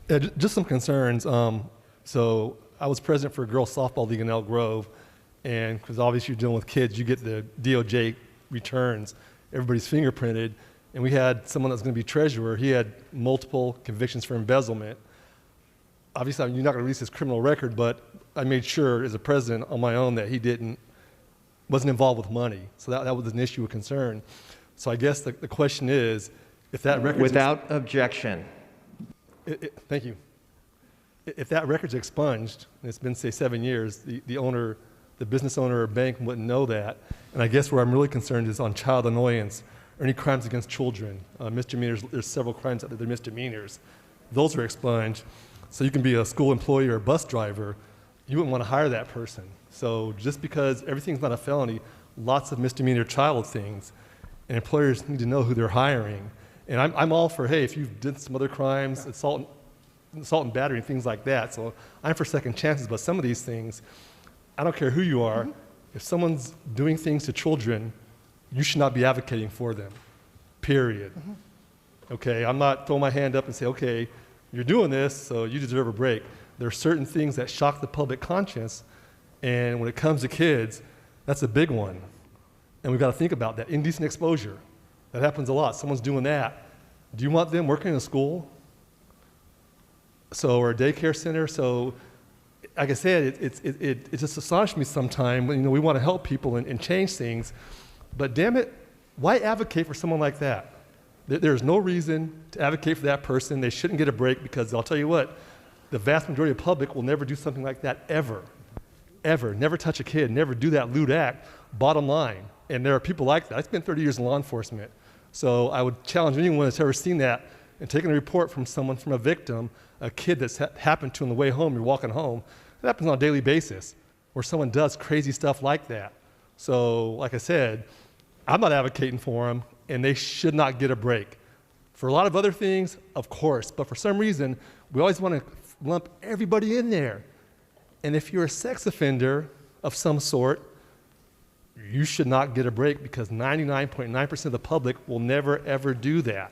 Just some concerns. So I was president for a girls softball league in Elk Grove, and because obviously you're dealing with kids, you get the DOJ returns. Everybody's fingerprinted, and we had someone that's going to be treasurer. He had multiple convictions for embezzlement. Obviously, you're not going to release his criminal record, but I made sure as a president on my own that he wasn't involved with money. So that was an issue of concern. So I guess the question is, if that record without objection. Thank you. If that record's expunged, and it's been, say, 7 years, the business owner or bank wouldn't know that. And I guess where I'm really concerned is on child annoyance or any crimes against children. Misdemeanors, there's several crimes out there that are misdemeanors. Those are expunged. So you can be a school employee or a bus driver, you wouldn't want to hire that person. So just because everything's not a felony, lots of misdemeanor child things, and employers need to know who they're hiring. And I'm all for, hey, if you've done some other crimes, assault and battery and things like that. So I'm for second chances, but some of these things, I don't care who you are, if someone's doing things to children, you should not be advocating for them, period. Okay, I'm not throwing my hand up and say, okay, you're doing this, so you deserve a break. There are certain things that shock the public conscience, and when it comes to kids, that's a big one. And we've got to think about that. Indecent exposure. That happens a lot. Someone's doing that. Do you want them working in a school? Or a daycare center? So, like I said, it just astonishes me sometimes when we want to help people and change things, but damn it, why advocate for someone like that? There's no reason to advocate for that person. They shouldn't get a break because I'll tell you what, the vast majority of the public will never do something like that ever. Ever. Never touch a kid, never do that lewd act, bottom line. And there are people like that. I spent 30 years in law enforcement. So I would challenge anyone that's ever seen that and taken a report from someone, from a victim, a kid that's happened to on the way home, you're walking home. It happens on a daily basis where someone does crazy stuff like that. So like I said, I'm not advocating for them, and they should not get a break. For a lot of other things, of course, but for some reason, we always want to lump everybody in there. And if you're a sex offender of some sort, you should not get a break because 99.9% of the public will never, ever do that.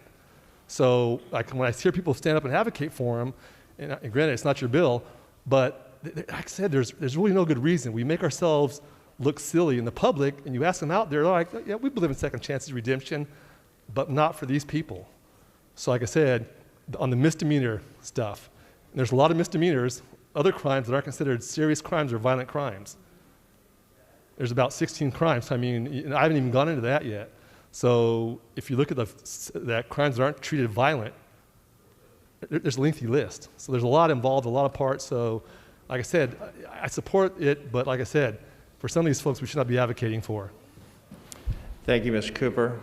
So like when I hear people stand up and advocate for them, and granted, it's not your bill, but like I said, there's really no good reason. We make ourselves look silly in the public, and you ask them out there, they're like, yeah, we believe in second chances, redemption, but not for these people. So like I said, on the misdemeanor stuff, there's a lot of misdemeanors, other crimes that aren't considered serious crimes or violent crimes. There's about 16 crimes. I mean, I haven't even gone into that yet. So if you look at that crimes that aren't treated violent, there's a lengthy list. So there's a lot involved, a lot of parts. So like I said, I support it, but like I said, for some of these folks, we should not be advocating for. Thank you, Mr. Cooper.